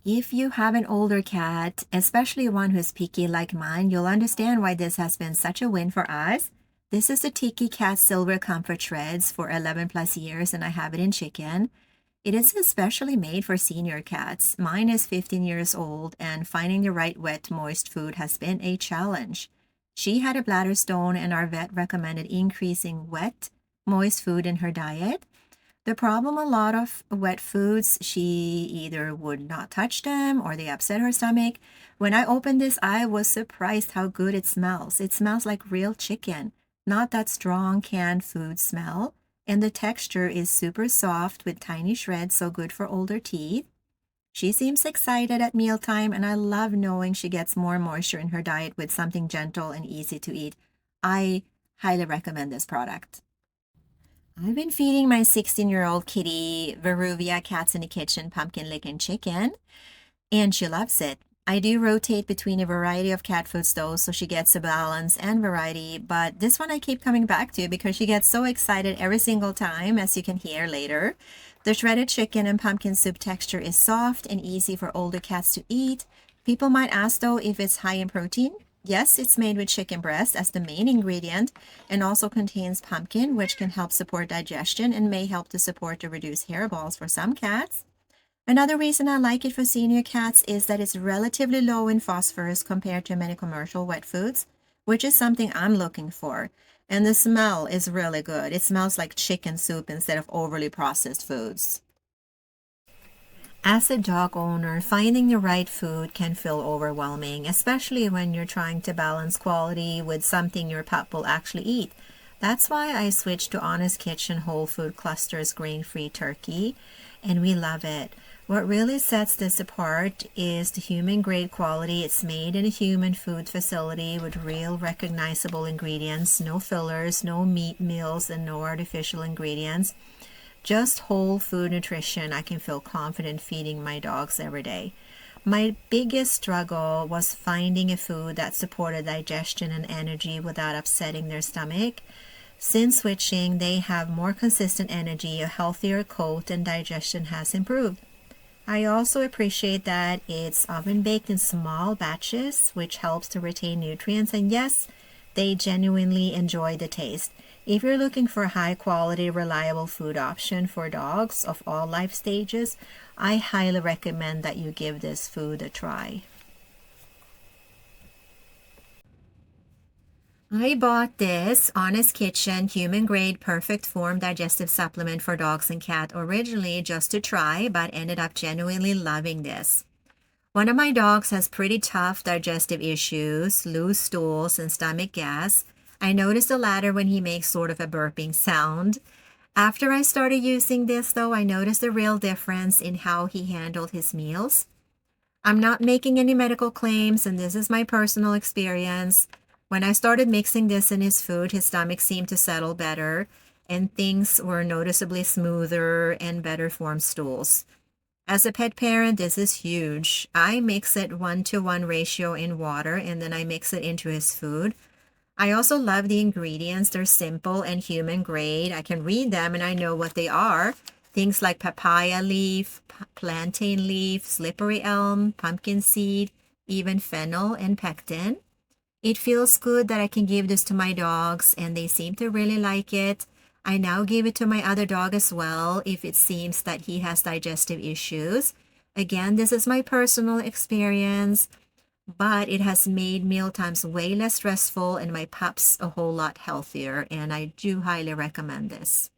If you have an older cat, especially one who's picky like mine, you'll understand why this has been such a win for us. This is the Tiki Cat Silver Comfort Shreds for 11 plus years, and I have it in chicken. It is especially made for senior cats. Mine is 15 years old, and finding the right wet, moist food has been a challenge. She had a bladder stone, and our vet recommended increasing wet, moist food in her diet. The problem, a lot of wet foods, she either would not touch them or they upset her stomach. When I opened this, I was surprised how good it smells. It smells like real chicken, not that strong canned food smell. And the texture is super soft with tiny shreds, so good for older teeth. She seems excited at mealtime, and I love knowing she gets more moisture in her diet with something gentle and easy to eat. I highly recommend this product. I've been feeding my 16-year-old kitty Weruva cats in the kitchen pumpkin lick and chicken, and she loves it. I do rotate between a variety of cat foods though, so she gets a balance and variety, but this one I keep coming back to because she gets so excited every single time, as you can hear later. The shredded chicken and pumpkin soup texture is soft and easy for older cats to eat. People might ask though if it's high in protein. Yes, it's made with chicken breast as the main ingredient and also contains pumpkin, which can help support digestion and may help to support the reduced hairballs for some cats. Another reason I like it for senior cats is that it's relatively low in phosphorus compared to many commercial wet foods, which is something I'm looking for. And the smell is really good. It smells like chicken soup instead of overly processed foods. As a dog owner, finding the right food can feel overwhelming, especially when you're trying to balance quality with something your pup will actually eat. That's why I switched to Honest Kitchen Whole Food Clusters grain-free turkey, and we love it. What really sets this apart is the human-grade quality. It's made in a human food facility with real recognizable ingredients, no fillers, no meat meals, and no artificial ingredients. Just whole food nutrition I can feel confident feeding my dogs every day. My biggest struggle was finding a food that supported digestion and energy without upsetting their stomach. Since switching, they have more consistent energy, a healthier coat, and digestion has improved. I also appreciate that it's oven baked in small batches, which helps to retain nutrients, and yes, they genuinely enjoy the taste. If you're looking for a high quality, reliable food option for dogs of all life stages, I highly recommend that you give this food a try. I bought this Honest Kitchen Human Grade Perfect Form Digestive Supplement for dogs and cat originally just to try, but ended up genuinely loving this. One of my dogs has pretty tough digestive issues, loose stools, and stomach gas. I noticed the latter when he makes sort of a burping sound. After I started using this, though, I noticed a real difference in how he handled his meals. I'm not making any medical claims, and this is my personal experience. When I started mixing this in his food, his stomach seemed to settle better, and things were noticeably smoother and better formed stools. As a pet parent, this is huge. I mix it 1-to-1 ratio in water, and then I mix it into his food. I also love the ingredients. They're simple and human grade. I can read them and I know what they are. Things like papaya leaf, plantain leaf, slippery elm, pumpkin seed, even fennel and pectin. It feels good that I can give this to my dogs and they seem to really like it. I now give it to my other dog as well if it seems that he has digestive issues. Again, this is my personal experience, but it has made mealtimes way less stressful and my pups a whole lot healthier, and I do highly recommend this.